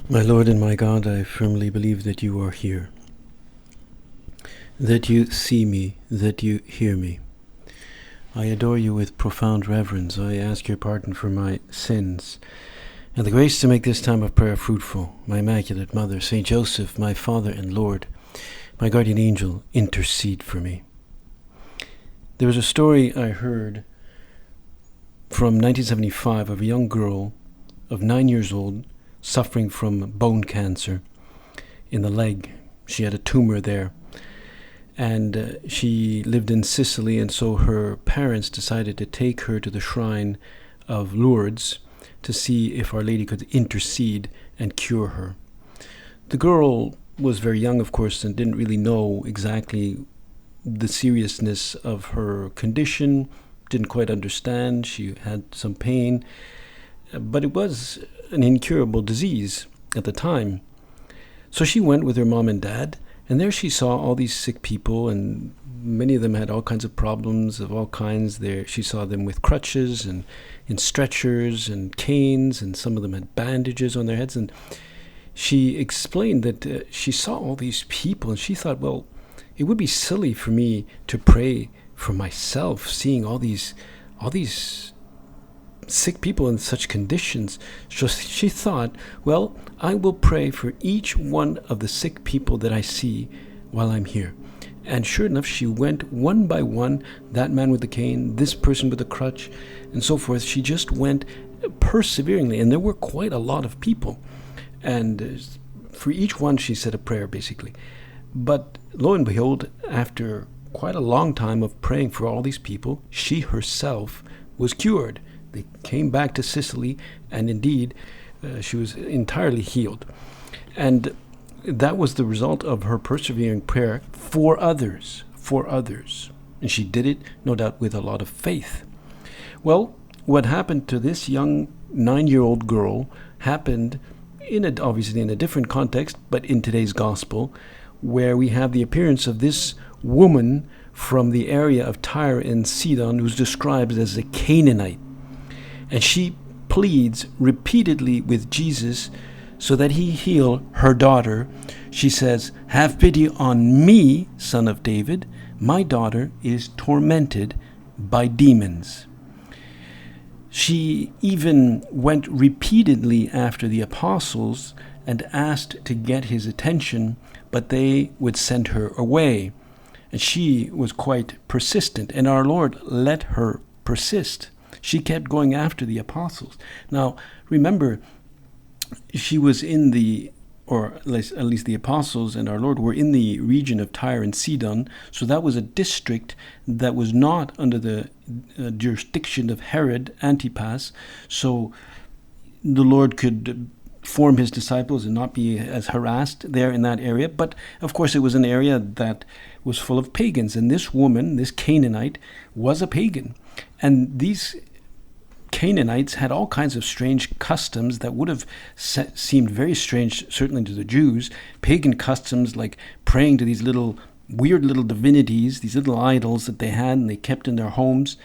My Lord and my God, I firmly believe that you are here, that you see me, that you hear me. I adore you with profound reverence. I ask your pardon for my sins and the grace to make this time of prayer fruitful. My Immaculate Mother, Saint Joseph, my Father and Lord, my guardian angel, intercede for me. There was a story I heard from 1975 of a young girl of 9 years old suffering from bone cancer in the leg. She had a tumor there, and she lived in Sicily, and so her parents decided to take her to the shrine of Lourdes to see if Our Lady could intercede and cure her. The girl was very young, of course, and didn't really know exactly the seriousness of her condition, didn't quite understand. She had some pain, but it was an incurable disease at the time. So she went with her mom and dad, and there she saw all these sick people, and many of them had all kinds of problems of all kinds. There she saw them with crutches and in stretchers and canes, and some of them had bandages on their heads. And she explained that she saw all these people, and she thought, well, it would be silly for me to pray for myself, seeing all these sick people in such conditions. So she thought, well, I will pray for each one of the sick people that I see while I'm here. And sure enough, she went one by one, that man with the cane, this person with the crutch, and so forth. She just went perseveringly, and there were quite a lot of people. And for each one, she said a prayer, basically. But lo and behold, after quite a long time of praying for all these people, she herself was cured. They came back to Sicily, and indeed, she was entirely healed. And that was the result of her persevering prayer for others, for others. And she did it, no doubt, with a lot of faith. Well, what happened to this young 9-year-old girl happened obviously in a different context, but in today's gospel, where we have the appearance of this woman from the area of Tyre and Sidon, who's described as a Canaanite. And she pleads repeatedly with Jesus so that he heal her daughter. She says, "Have pity on me, son of David. My daughter is tormented by demons." She even went repeatedly after the apostles and asked to get his attention, but they would send her away. And she was quite persistent, and our Lord let her persist. She kept going after the apostles. Now, remember, she was in or at least the apostles and our Lord were in the region of Tyre and Sidon, so that was a district that was not under the jurisdiction of Herod Antipas, so the Lord could form his disciples and not be as harassed there in that area. But of course, it was an area that was full of pagans, and this woman, this Canaanite, was a pagan. And these Canaanites had all kinds of strange customs that would have seemed very strange, certainly to the Jews. Pagan customs like praying to these weird little divinities, these little idols that they had and they kept in their homes.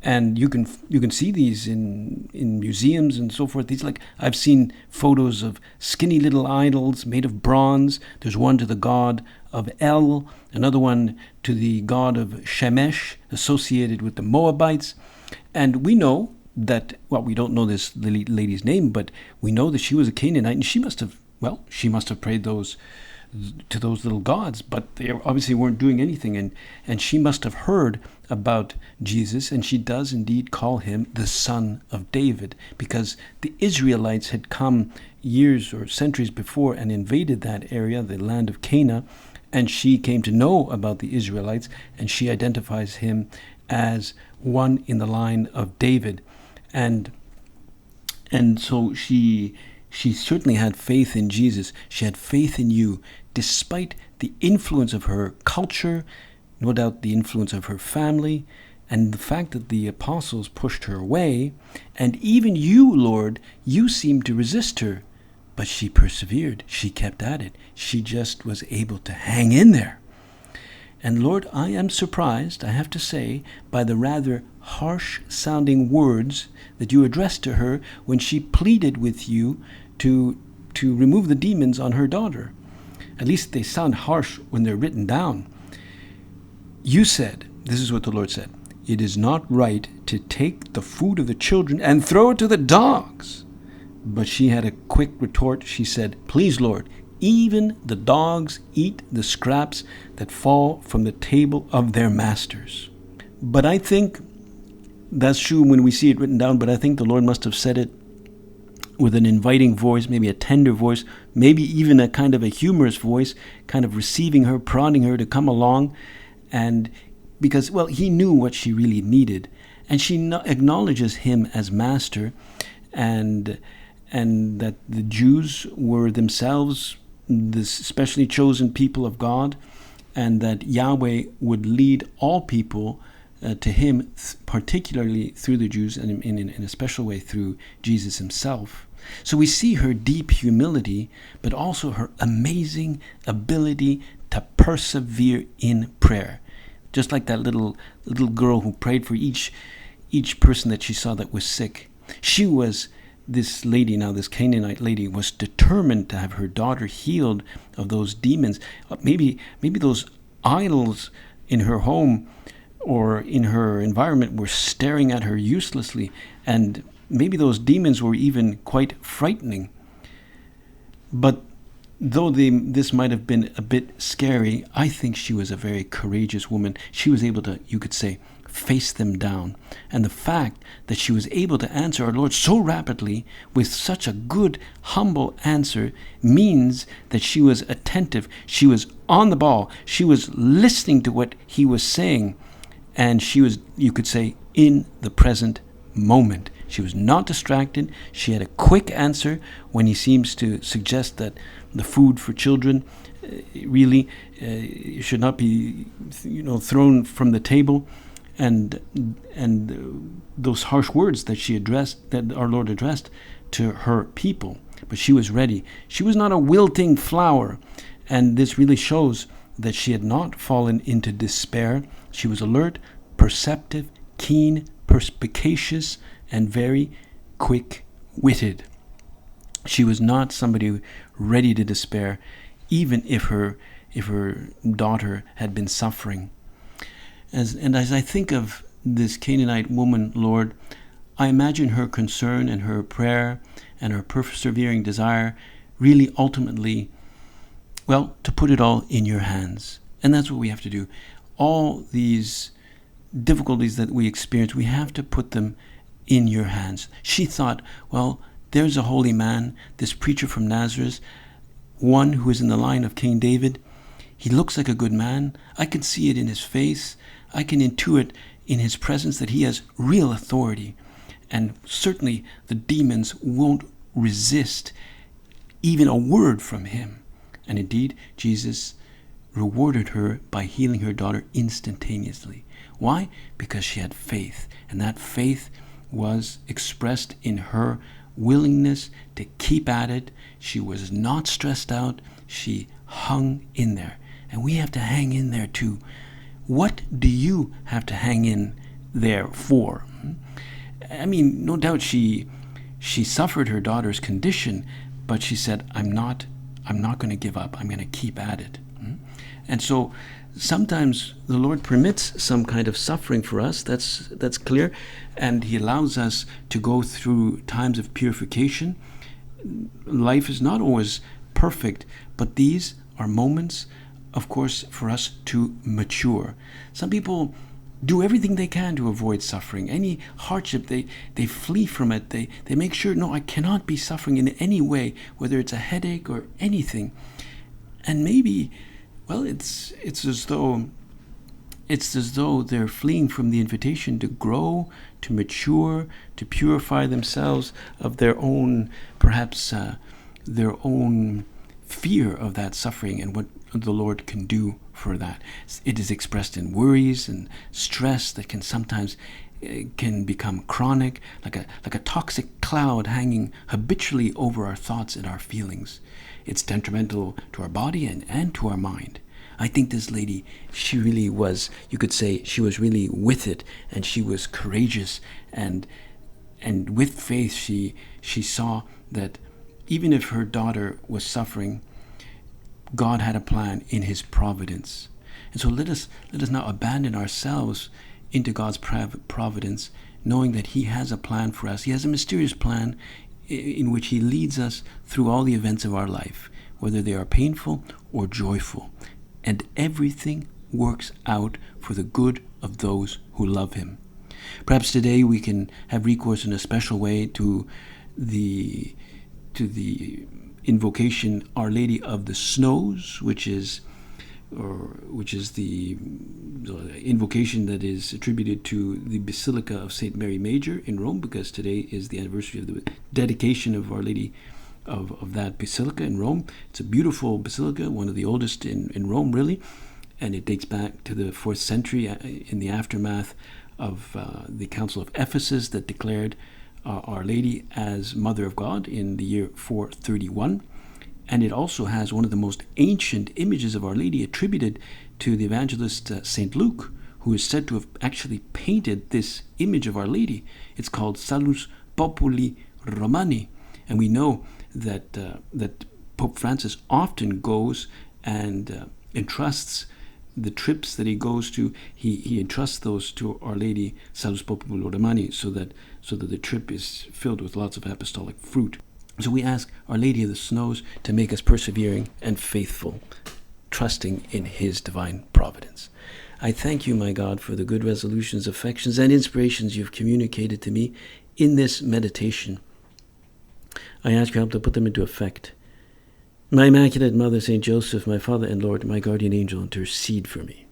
And you can see these in museums and so forth. I've seen photos of skinny little idols made of bronze. There's one to the god of El, another one to the god of Shemesh, associated with the Moabites. And we know that, well, we don't know this lady's name, but we know that she was a Canaanite, and she must have prayed to those little gods, but they obviously weren't doing anything, and she must have heard about Jesus, and she does indeed call him the Son of David, because the Israelites had come years or centuries before and invaded that area, the land of Canaan, and she came to know about the Israelites, and she identifies him as one in the line of David. And so she certainly had faith in Jesus. She had faith in you, despite the influence of her culture, no doubt the influence of her family, and the fact that the apostles pushed her away. And even you, Lord, you seemed to resist her, but she persevered. She kept at it. She just was able to hang in there. And Lord, I am surprised, I have to say, by the rather harsh-sounding words that you addressed to her when she pleaded with you to to remove the demons on her daughter. At least they sound harsh when they're written down. You said, this is what the Lord said, it is not right to take the food of the children and throw it to the dogs. But she had a quick retort. She said, please, Lord, even the dogs eat the scraps that fall from the table of their masters. But I think that's true when we see it written down, but I think the Lord must have said it with an inviting voice, maybe a tender voice, maybe even a kind of a humorous voice, kind of receiving her, prodding her to come along. And because, well, he knew what she really needed. And she acknowledges him as master, and that the Jews were themselves the specially chosen people of God, and that Yahweh would lead all people to him, particularly through the Jews, and in a special way through Jesus himself. So we see her deep humility, but also her amazing ability to persevere in prayer. Just like that little girl who prayed for each person that she saw that was sick. This lady now, this Canaanite lady, was determined to have her daughter healed of those demons. Maybe those idols in her home or in her environment were staring at her uselessly, and maybe those demons were even quite frightening. But though this might have been a bit scary, I think she was a very courageous woman. She was able to, you could say, face them down. And the fact that she was able to answer our Lord so rapidly with such a good, humble answer means that she was attentive. She was on the ball. She was listening to what he was saying. And she was, you could say, in the present moment. She was not distracted. She had a quick answer when he seems to suggest that the food for children really should not be, thrown from the table. And those harsh words that our Lord addressed to her people. But she was ready. She was not a wilting flower. And this really shows that she had not fallen into despair. She was alert, perceptive, keen, perspicacious, and very quick-witted. She was not somebody ready to despair, even if her daughter had been suffering. As I think of this Canaanite woman, Lord, I imagine her concern and her prayer and her persevering desire really ultimately, well, to put it all in your hands. And that's what we have to do. All these difficulties that we experience, we have to put them in your hands. She thought, well, there's a holy man, this preacher from Nazareth, one who is in the line of King David. He looks like a good man. I can see it in his face. I can intuit in his presence that he has real authority. And certainly the demons won't resist even a word from him. And indeed, Jesus rewarded her by healing her daughter instantaneously. Why? Because she had faith. And that faith was expressed in her willingness to keep at it. She was not stressed out. She hung in there. And we have to hang in there too. What do you have to hang in there for? I mean, no doubt she suffered her daughter's condition, but she said, I'm not going to give up. I'm going to keep at it. And so sometimes the Lord permits some kind of suffering for us. That's clear. And he allows us to go through times of purification. Life is not always perfect, but these are moments, of course, for us to mature. Some people do everything they can to avoid suffering. Any hardship, they flee from it. They make sure, no, I cannot be suffering in any way, whether it's a headache or anything. And maybe, well, it's as though they're fleeing from the invitation to grow, to mature, to purify themselves of their own, perhaps their own fear of that suffering and what the Lord can do for that. It is expressed in worries and stress that can sometimes can become chronic, like a toxic cloud hanging habitually over our thoughts and our feelings. It's detrimental to our body and to our mind. I think this lady, she really was, you could say, she was really with it, and she was courageous, and with faith she saw that even if her daughter was suffering, God had a plan in his providence. And so let us now abandon ourselves into God's providence, knowing that he has a plan for us. He has a mysterious plan in which he leads us through all the events of our life, whether they are painful or joyful. And everything works out for the good of those who love him. Perhaps today we can have recourse in a special way to the invocation Our Lady of the Snows, which is the invocation that is attributed to the Basilica of St. Mary Major in Rome, because today is the anniversary of the dedication of Our Lady of that basilica in Rome. It's a beautiful basilica, one of the oldest in Rome, really, and it dates back to the 4th century in the aftermath of the Council of Ephesus that declared Our Lady as Mother of God in the year 431. And it also has one of the most ancient images of Our Lady attributed to the evangelist St. Luke, who is said to have actually painted this image of Our Lady. It's called Salus Populi Romani. And we know that Pope Francis often goes and entrusts the trips that he goes to. He entrusts those to Our Lady Salus Populi Romani, so that the trip is filled with lots of apostolic fruit. So we ask Our Lady of the Snows to make us persevering and faithful, trusting in his divine providence. I thank you, my God, for the good resolutions, affections, and inspirations you've communicated to me in this meditation. I ask your help to put them into effect. My Immaculate Mother, St. Joseph, my Father and Lord, my guardian angel, intercede for me.